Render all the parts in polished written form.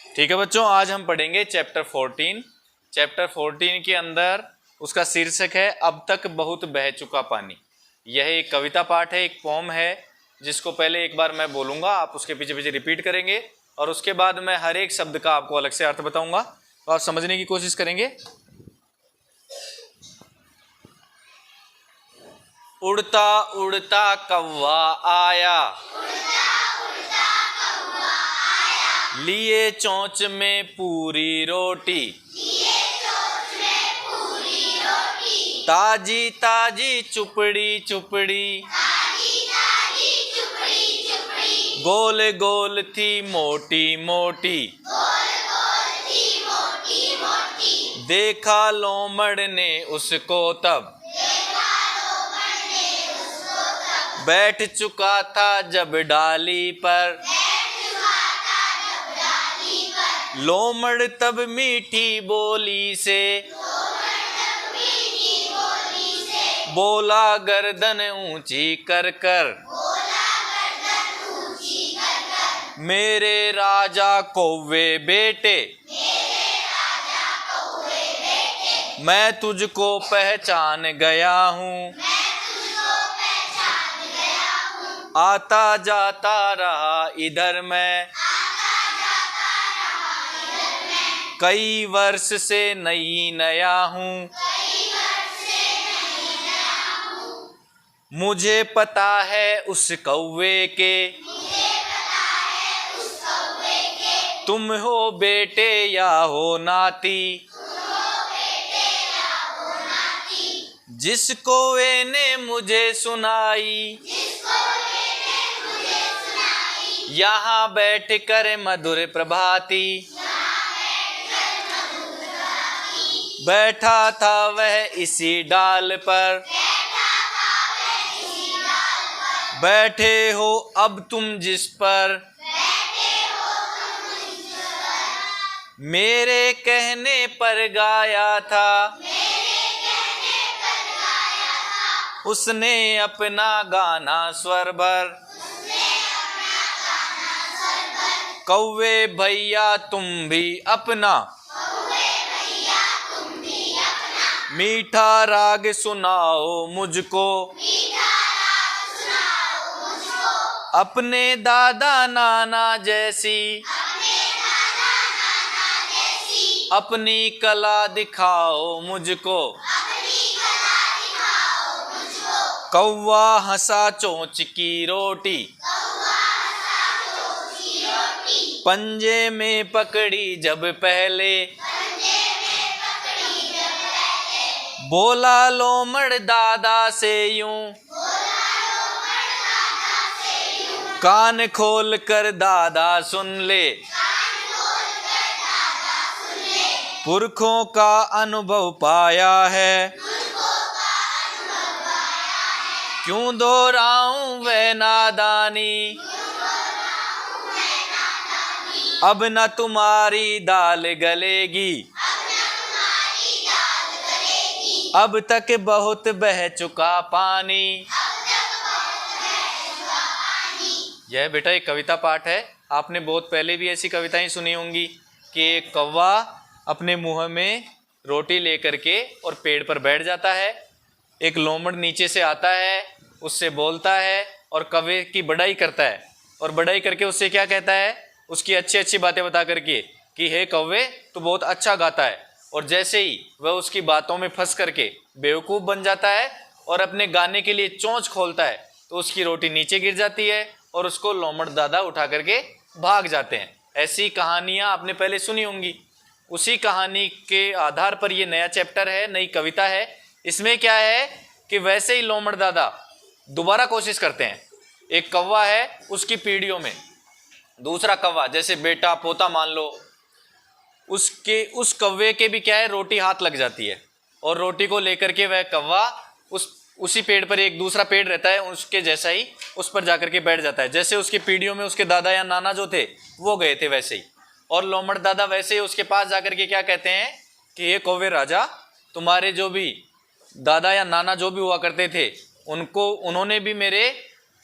ठीक है बच्चों, आज हम पढ़ेंगे चैप्टर 14। चैप्टर 14 के अंदर उसका शीर्षक है अब तक बहुत बह चुका पानी। यह एक कविता पाठ है, एक पोम है, जिसको पहले एक बार मैं बोलूंगा, आप उसके पीछे पीछे रिपीट करेंगे और उसके बाद मैं हर एक शब्द का आपको अलग से अर्थ बताऊंगा, तो आप समझने की कोशिश करेंगे। उड़ता उड़ता कौवा आया, लिए चोंच में पूरी रोटी, ताजी ताजी चुपड़ी चुपड़ी, गोल गोल थी मोटी मोटी, देखा लोमड़ ने उसको तब, बैठ चुका था जब डाली पर, लोमड़ तब मीठी बोली से, बोला गर्दन ऊंची कर कर, मेरे राजा कौवे बेटे, मैं तुझको पहचान गया हूँ, आता जाता रहा इधर मैं, कई वर्ष से नई नया हूँ, मुझे पता है उस कौवे के, तुम हो बेटे या हो नाती, जिस कौवे ने मुझे सुनाई, यहाँ बैठ कर मधुर प्रभाती, बैठा था वह इसी डाल पर, बैठे हो अब तुम जिस पर, मेरे कहने पर गाया था, उसने अपना गाना स्वर भर, कौवे भैया तुम भी अपना, मीठा राग सुनाओ मुझको, अपने दादा नाना जैसी, अपनी कला दिखाओ मुझको, कौवा हंसा चोंच की रोटी, पंजे में पकड़ी जब पहले, बोला लोमड़ दादा से यूं, कान खोल कर दादा सुन ले, पुरखों का अनुभव पाया है, क्यों दोहराऊं वह नादानी, अब न तुम्हारी दाल गलेगी, अब तक बहुत बह चुका पानी। यह बेटा एक कविता पाठ है। आपने बहुत पहले भी ऐसी कविताएं सुनी होंगी कि एक कौवा अपने मुंह में रोटी लेकर के और पेड़ पर बैठ जाता है, एक लोमड़ नीचे से आता है, उससे बोलता है और कौवे की बड़ाई करता है, और बड़ाई करके उससे क्या कहता है, उसकी अच्छी अच्छी बातें बता करके कि हे कौवे तू बहुत अच्छा गाता है, और जैसे ही वह उसकी बातों में फंस करके बेवकूफ़ बन जाता है और अपने गाने के लिए चोंच खोलता है, तो उसकी रोटी नीचे गिर जाती है और उसको लोमड़ दादा उठा करके भाग जाते हैं। ऐसी कहानियाँ आपने पहले सुनी होंगी। उसी कहानी के आधार पर ये नया चैप्टर है, नई कविता है। इसमें क्या है कि वैसे ही लोमड़ दादा दोबारा कोशिश करते हैं। एक कौवा है, उसकी पीढ़ियों में दूसरा कौवा, जैसे बेटा पोता मान लो, उस कौवे के भी क्या है, रोटी हाथ लग जाती है, और रोटी को लेकर के वह कौवा उसी पेड़ पर, एक दूसरा पेड़ रहता है उसके जैसा ही, उस पर जाकर के बैठ जाता है। जैसे उसकी पीढ़ियों में उसके दादा या नाना जो थे वो गए थे वैसे ही, और लोमड़ दादा वैसे ही उसके पास जाकर के क्या कहते हैं कि ये कौवे राजा, तुम्हारे जो भी दादा या नाना जो भी हुआ करते थे उन्होंने भी मेरे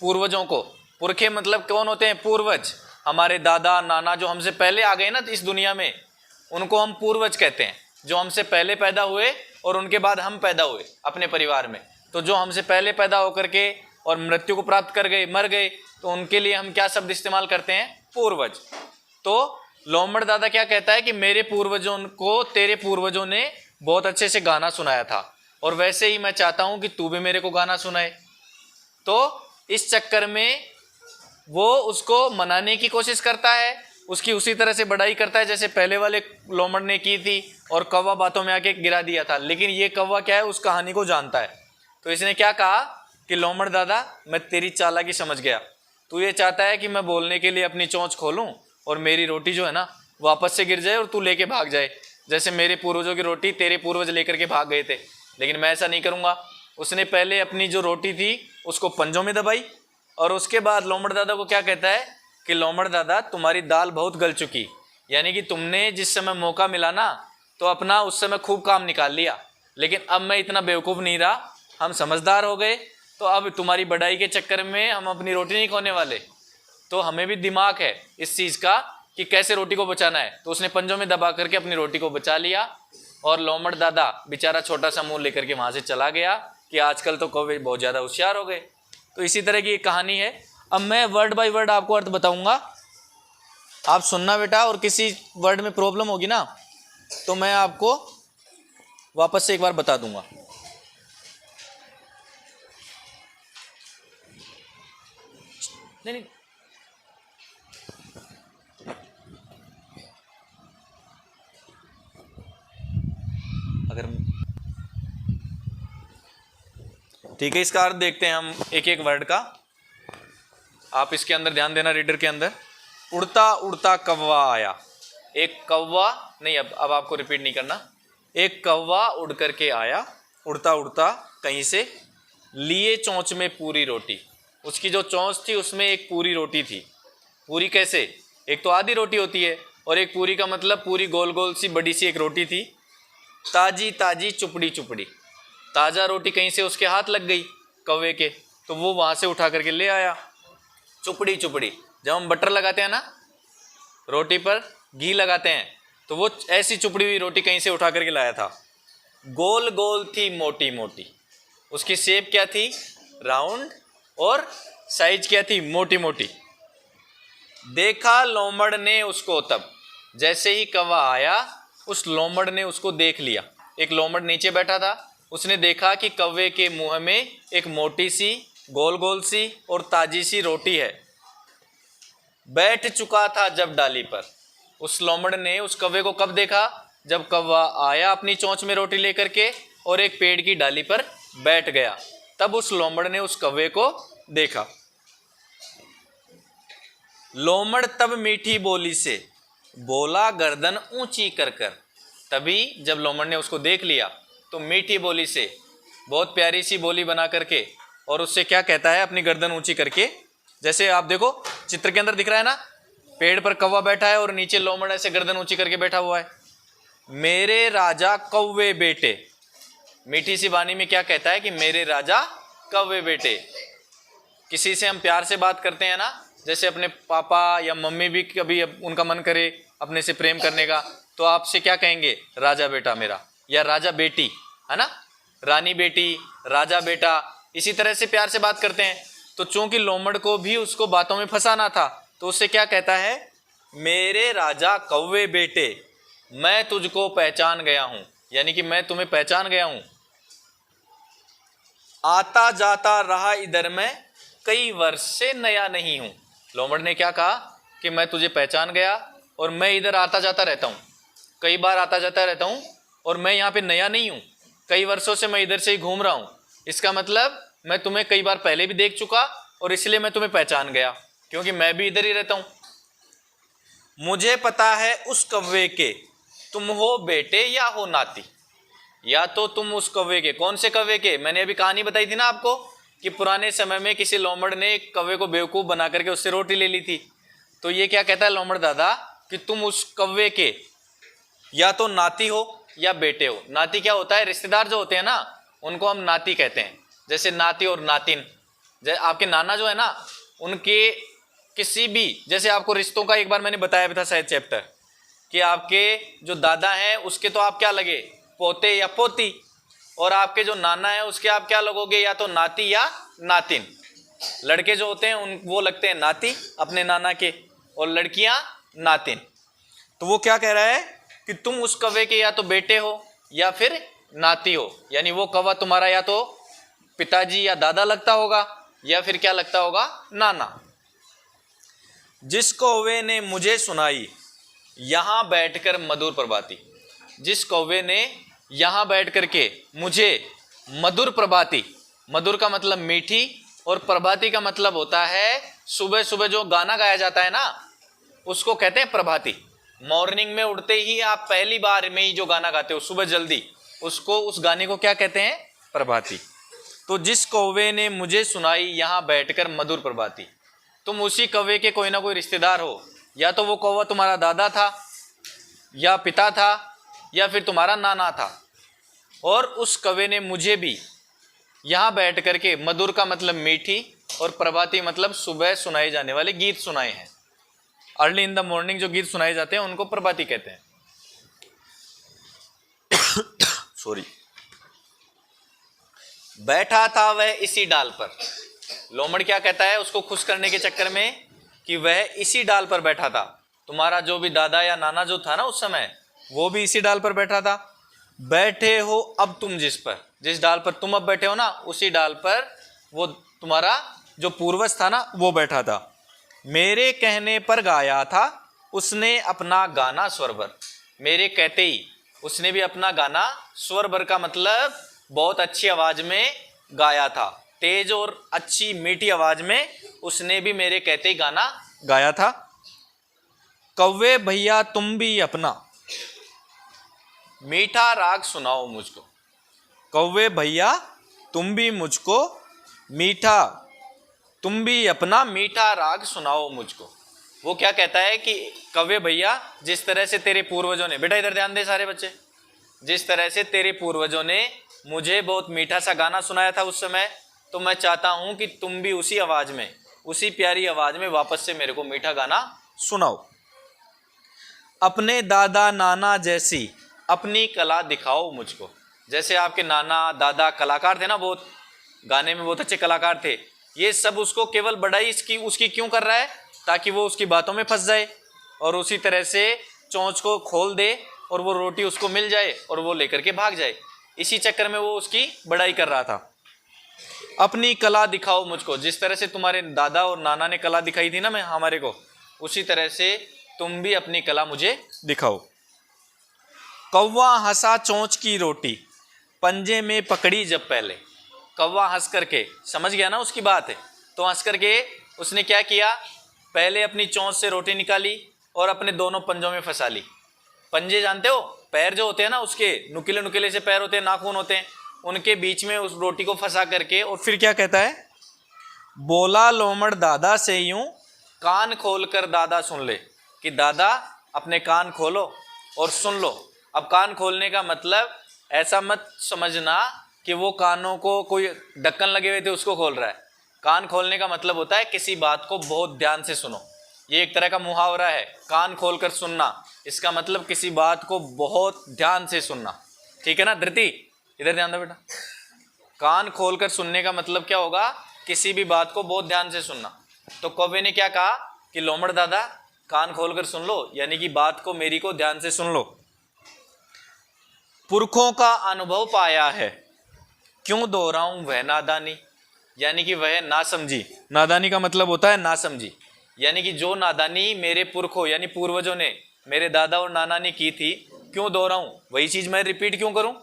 पूर्वजों को, पुरखे मतलब कौन होते हैं, पूर्वज, हमारे दादा नाना जो हमसे पहले आ गए ना इस दुनिया में, उनको हम पूर्वज कहते हैं। जो हमसे पहले पैदा हुए और उनके बाद हम पैदा हुए अपने परिवार में, तो जो हमसे पहले पैदा होकर के और मृत्यु को प्राप्त कर गए, मर गए, तो उनके लिए हम क्या शब्द इस्तेमाल करते हैं? पूर्वज। तो लोमड़ दादा क्या कहता है कि मेरे पूर्वजों को तेरे पूर्वजों ने बहुत अच्छे से गाना सुनाया था, और वैसे ही मैं चाहता हूं कि तू भी मेरे को गाना सुनाए। तो इस चक्कर में वो उसको मनाने की कोशिश करता है, उसकी उसी तरह से बड़ाई करता है जैसे पहले वाले लोमड़ ने की थी, और कौवा बातों में आके गिरा दिया था। लेकिन ये कौवा क्या है, उस कहानी को जानता है। तो इसने क्या कहा कि लोमड़ दादा, मैं तेरी चालाकी समझ गया। तू ये चाहता है कि मैं बोलने के लिए अपनी चोंच खोलूं और मेरी रोटी जो है ना वापस से गिर जाए और तू लेके भाग जाए, जैसे मेरे पूर्वजों की रोटी तेरे पूर्वज लेकर के भाग गए थे। लेकिन मैं ऐसा नहीं करूंगा। उसने पहले अपनी जो रोटी थी उसको पंजों में दबाई, और उसके बाद लोमड़ दादा को क्या कहता है कि लोमड़ दादा, तुम्हारी दाल बहुत गल चुकी, यानी कि तुमने जिस समय मौका मिला ना तो अपना उस समय खूब काम निकाल लिया, लेकिन अब मैं इतना बेवकूफ़ नहीं रहा, हम समझदार हो गए, तो अब तुम्हारी बड़ाई के चक्कर में हम अपनी रोटी नहीं खोने वाले। तो हमें भी दिमाग है इस चीज़ का कि कैसे रोटी को बचाना है। तो उसने पंजों में दबा करके अपनी रोटी को बचा लिया, और लोमड़ दादा बेचारा छोटा सा मुंह लेकर के वहाँ से चला गया कि आजकल तो कौवे बहुत ज़्यादा होशियार हो गए। तो इसी तरह की एक कहानी है। अब मैं वर्ड बाय वर्ड आपको अर्थ बताऊंगा, आप सुनना बेटा, और किसी वर्ड में प्रॉब्लम होगी ना तो मैं आपको वापस से एक बार बता दूंगा। नहीं नहीं, अगर ठीक है, इसका अर्थ देखते हैं हम एक एक वर्ड का। आप इसके अंदर ध्यान देना, रीडर के अंदर। उड़ता उड़ता कौवा आया। एक कौवा नहीं, अब आपको रिपीट नहीं करना। एक कौवा उड़ करके आया, उड़ता उड़ता कहीं से, लिए चोंच में पूरी रोटी। उसकी जो चोंच थी उसमें एक पूरी रोटी थी। पूरी कैसे? एक तो आधी रोटी होती है, और एक पूरी का मतलब पूरी गोल गोल सी बड़ी सी एक रोटी थी। ताजी ताजी चुपड़ी चुपड़ी, ताज़ा रोटी कहीं से उसके हाथ लग गई कौवे के, तो वो वहाँ से उठा करके ले आया। चुपड़ी चुपड़ी, जब हम बटर लगाते हैं ना रोटी पर, घी लगाते हैं, तो वो ऐसी चुपड़ी हुई रोटी कहीं से उठा करके लाया था। गोल गोल थी मोटी मोटी, उसकी शेप क्या थी? राउंड, और साइज क्या थी? मोटी मोटी। देखा लोमड़ ने उसको तब, जैसे ही कौवा आया उस लोमड़ ने उसको देख लिया। एक लोमड़ नीचे बैठा था, उसने देखा कि कौवे के मुंह में एक मोटी सी गोल गोल सी और ताजी सी रोटी है। बैठ चुका था जब डाली पर। उस लोमड़ ने उस कौवे को कब देखा? जब कौवा आया अपनी चोंच में रोटी लेकर के और एक पेड़ की डाली पर बैठ गया, तब उस लोमड़ ने उस कौवे को देखा। लोमड़ तब मीठी बोली से बोला गर्दन ऊंची कर कर। तभी जब लोमड़ ने उसको देख लिया तो मीठी बोली से, बहुत प्यारी सी बोली बना करके, और उससे क्या कहता है अपनी गर्दन ऊंची करके। जैसे आप देखो चित्र के अंदर दिख रहा है ना, पेड़ पर कौवा बैठा है और नीचे लोमड़ ऐसे गर्दन ऊंची करके बैठा हुआ है। मेरे राजा कौवे बेटे, मीठी सी वाणी में क्या कहता है कि मेरे राजा कौवे बेटे। किसी से हम प्यार से बात करते हैं ना, जैसे अपने पापा या मम्मी भी कभी उनका मन करे अपने से प्रेम करने का, तो आपसे क्या कहेंगे? राजा बेटा मेरा, या राजा बेटी, है ना, रानी बेटी, राजा बेटा, इसी तरह से प्यार से बात करते हैं। तो चूंकि लोमड़ को भी उसको बातों में फंसाना था, तो उससे क्या कहता है? मेरे राजा कौवे बेटे, मैं तुझको पहचान गया हूं, यानी कि मैं तुम्हें पहचान गया हूं। आता जाता रहा इधर मैं, कई वर्ष से नया नहीं हूं। लोमड़ ने क्या कहा कि मैं तुझे पहचान गया और मैं इधर आता जाता रहता हूं, कई बार आता जाता रहता हूं, और मैं यहाँ पे नया नहीं हूं, कई वर्षों से मैं इधर से ही घूम रहा हूं। इसका मतलब मैं तुम्हें कई बार पहले भी देख चुका, और इसलिए मैं तुम्हें पहचान गया, क्योंकि मैं भी इधर ही रहता हूं। मुझे पता है उस कौवे के, तुम हो बेटे या हो नाती। या तो तुम उस कौवे के, कौन से कौवे के? मैंने अभी कहानी बताई थी ना आपको कि पुराने समय में किसी लोमड़ ने एक कौवे को बेवकूफ़ बना करके उससे रोटी ले ली थी। तो ये क्या कहता है लोमड़ दादा कि तुम उस कौवे के या तो नाती हो या बेटे हो। नाती क्या होता है? रिश्तेदार जो होते हैं ना, उनको हम नाती कहते हैं। जैसे नाती और नातिन, जैसे आपके नाना जो है ना, उनके किसी भी, जैसे आपको रिश्तों का एक बार मैंने बताया भी था शायद चैप्टर, कि आपके जो दादा हैं उसके तो आप क्या लगे, पोते या पोती, और आपके जो नाना है उसके आप क्या लगोगे, या तो नाती या नातिन। लड़के जो होते हैं उन वो लगते हैं नाती अपने नाना के, और लड़कियां नातिन। तो वो क्या कह रहा है कि तुम उस कौवे के या तो बेटे हो या फिर नाती हो, यानी वो कौवा तुम्हारा या तो पिताजी या दादा लगता होगा या फिर क्या लगता होगा, नाना। जिस कौवे ने मुझे सुनाई यहां बैठकर मधुर प्रभाती, जिस कौवे ने यहां बैठ करके मुझे मधुर प्रभाती, मधुर का मतलब मीठी और प्रभाती का मतलब होता है सुबह सुबह जो गाना गाया जाता है ना, उसको कहते हैं प्रभाती। मॉर्निंग में उठते ही आप पहली बार में ही जो गाना गाते हो सुबह जल्दी, उसको, उस गाने को क्या कहते हैं, प्रभाती। तो जिस कौवे ने मुझे सुनाई यहां बैठकर मधुर प्रभाती, तुम उसी कौवे के कोई ना कोई रिश्तेदार हो, या तो वो कौवा तुम्हारा दादा था या पिता था या फिर तुम्हारा नाना था, और उस कौवे ने मुझे भी यहां बैठ करके, मधुर का मतलब मीठी और प्रभाती मतलब सुबह सुनाए जाने वाले गीत सुनाए हैं। अर्ली इन द मॉर्निंग जो गीत सुनाए जाते हैं उनको प्रभाती कहते हैं। सॉरी। बैठा था वह इसी डाल पर, लोमड़ क्या कहता है उसको खुश करने के चक्कर में कि वह इसी डाल पर बैठा था। तुम्हारा जो भी दादा या नाना जो था ना उस समय, वो भी इसी डाल पर बैठा था। बैठे हो अब तुम जिस पर, जिस डाल पर तुम अब बैठे हो ना, उसी डाल पर वो तुम्हारा जो पूर्वज था ना वो बैठा था। मेरे कहने पर गाया था उसने अपना गाना स्वर भर, मेरे कहते ही उसने भी अपना गाना, स्वर भर का मतलब बहुत अच्छी आवाज में गाया था, तेज और अच्छी मीठी आवाज में उसने भी मेरे कहते ही गाना गाया था। कौवे भैया तुम भी अपना मीठा राग सुनाओ मुझको, कौवे भैया तुम भी मुझको मीठा, तुम भी अपना मीठा राग सुनाओ मुझको। वो क्या कहता है कि कौवे भैया, जिस तरह से तेरे पूर्वजों ने, बेटा इधर ध्यान दे सारे बच्चे, जिस तरह से तेरे पूर्वजों ने मुझे बहुत मीठा सा गाना सुनाया था उस समय, तो मैं चाहता हूं कि तुम भी उसी आवाज में, उसी प्यारी आवाज में वापस से मेरे को मीठा गाना सुनाओ। अपने दादा नाना जैसी अपनी कला दिखाओ मुझको, जैसे आपके नाना दादा कलाकार थे ना, बहुत गाने में बहुत अच्छे कलाकार थे, ये सब उसको केवल बड़ाई इसकी उसकी क्यों कर रहा है, ताकि वो उसकी बातों में फंस जाए और उसी तरह से चोंच को खोल दे और वो रोटी उसको मिल जाए और वो लेकर के भाग जाए। इसी चक्कर में वो उसकी बड़ाई कर रहा था। अपनी कला दिखाओ मुझको, जिस तरह से तुम्हारे दादा और नाना ने कला दिखाई थी ना मैं हमारे को, उसी तरह से तुम भी अपनी कला मुझे दिखाओ। कौवा हंसा चोंच की रोटी पंजे में पकड़ी जब पहले, कौवा हंस करके, समझ गया ना उसकी बात है, तो हंस करके उसने क्या किया, पहले अपनी चोंच से रोटी निकाली और अपने दोनों पंजों में फंसा ली। पंजे जानते हो, पैर जो होते हैं ना उसके नुकीले नुकीले से पैर होते हैं, नाखून होते हैं, उनके बीच में उस रोटी को फंसा करके, और फिर क्या कहता है, बोला लोमड़ दादा से यूं कान खोल कर दादा सुन ले, कि दादा अपने कान खोलो और सुन लो। अब कान खोलने का मतलब ऐसा मत समझना कि वो कानों को कोई ढक्कन लगे हुए थे उसको खोल रहा है। कान खोलने का मतलब होता है किसी बात को बहुत ध्यान से सुनो। ये एक तरह का मुहावरा है, कान खोलकर सुनना, इसका मतलब किसी बात को बहुत ध्यान से सुनना। ठीक है ना धृति, इधर ध्यान दो बेटा। कान खोलकर सुनने का मतलब क्या होगा, किसी भी बात को बहुत ध्यान से सुनना। तो कौवे ने क्या कहा कि लोमड़ दादा कान खोलकर सुन लो, यानी कि बात को मेरी को ध्यान से सुन लो। पुरखों का अनुभव पाया है क्यों दोहराऊं वह नादानी, यानी कि वह ना समझी। नादानी का मतलब होता है ना समझी, यानी कि जो नादानी मेरे पुरखों यानी पूर्वजों ने, मेरे दादा और नाना ने की थी, क्यों दोहराऊं, वही चीज मैं रिपीट क्यों करूं,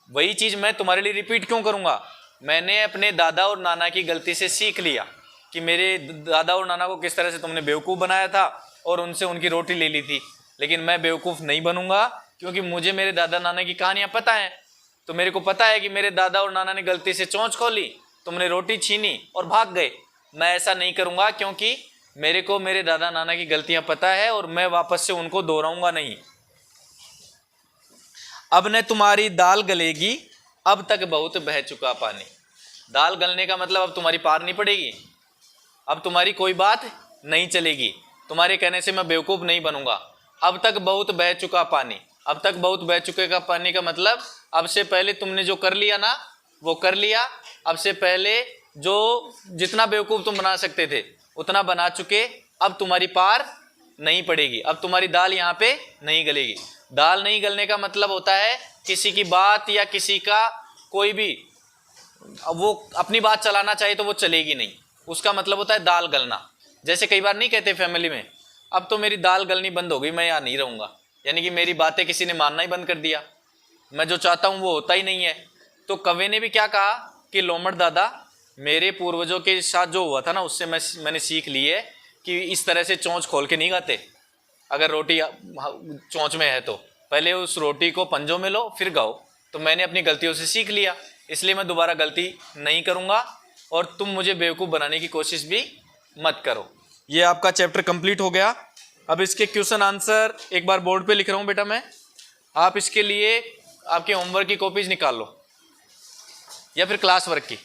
वही चीज मैं तुम्हारे लिए रिपीट क्यों करूंगा। मैंने अपने दादा और नाना की गलती से सीख लिया कि मेरे दादा और नाना को किस तरह से तुमने बेवकूफ़ बनाया था और उनसे उनकी रोटी ले ली थी, लेकिन मैं बेवकूफ़ नहीं बनूंगा, क्योंकि मुझे मेरे दादा नाना की कहानियां पता है। तो मेरे को पता है कि मेरे दादा और नाना ने गलती से चोंच खोली, तुमने रोटी छीनी और भाग गए। मैं ऐसा नहीं करूंगा, क्योंकि मेरे को मेरे दादा नाना की गलतियां पता है और मैं वापस से उनको दोहराऊंगा नहीं। अब न तुम्हारी दाल गलेगी, अब तक बहुत बह चुका पानी। दाल गलने का मतलब अब तुम्हारी पार नहीं पड़ेगी, अब तुम्हारी कोई बात नहीं चलेगी। तुम्हारे कहने से मैं बेवकूफ़ नहीं बनूंगा। अब तक बहुत बह चुका पानी, अब तक बहुत बह चुके का पानी का मतलब अब से पहले तुमने जो कर लिया ना वो कर लिया। अब से पहले जो जितना बेवकूफ़ तुम बना सकते थे उतना बना चुके। अब तुम्हारी पार नहीं पड़ेगी, अब तुम्हारी दाल यहाँ पे नहीं गलेगी। दाल नहीं गलने का मतलब होता है किसी की बात या किसी का कोई भी वो अपनी बात चलाना चाहे तो वो चलेगी नहीं, उसका मतलब होता है दाल गलना। जैसे कई बार नहीं कहते फैमिली में, अब तो मेरी दाल गलनी बंद हो गई, मैं यहाँ नहीं रहूँगा, यानी कि मेरी बातें किसी ने मानना ही बंद कर दिया, मैं जो चाहता हूँ वो होता ही नहीं है। तो कौवे ने भी क्या कहा कि लोमड़ दादा, मेरे पूर्वजों के साथ जो हुआ था ना उससे मैंने सीख ली है कि इस तरह से चोंच खोल के नहीं गाते। अगर रोटी चोंच में है तो पहले उस रोटी को पंजों में लो फिर गाओ। तो मैंने अपनी गलतियों से सीख लिया, इसलिए मैं दोबारा गलती नहीं करूँगा और तुम मुझे बेवकूफ़ बनाने की कोशिश भी मत करो। ये आपका चैप्टर कंप्लीट हो गया। अब इसके क्वेश्चन आंसर एक बार बोर्ड पे लिख रहा हूँ बेटा मैं, आप इसके लिए आपके होमवर्क की कॉपीज निकाल लो या फिर क्लास वर्क की।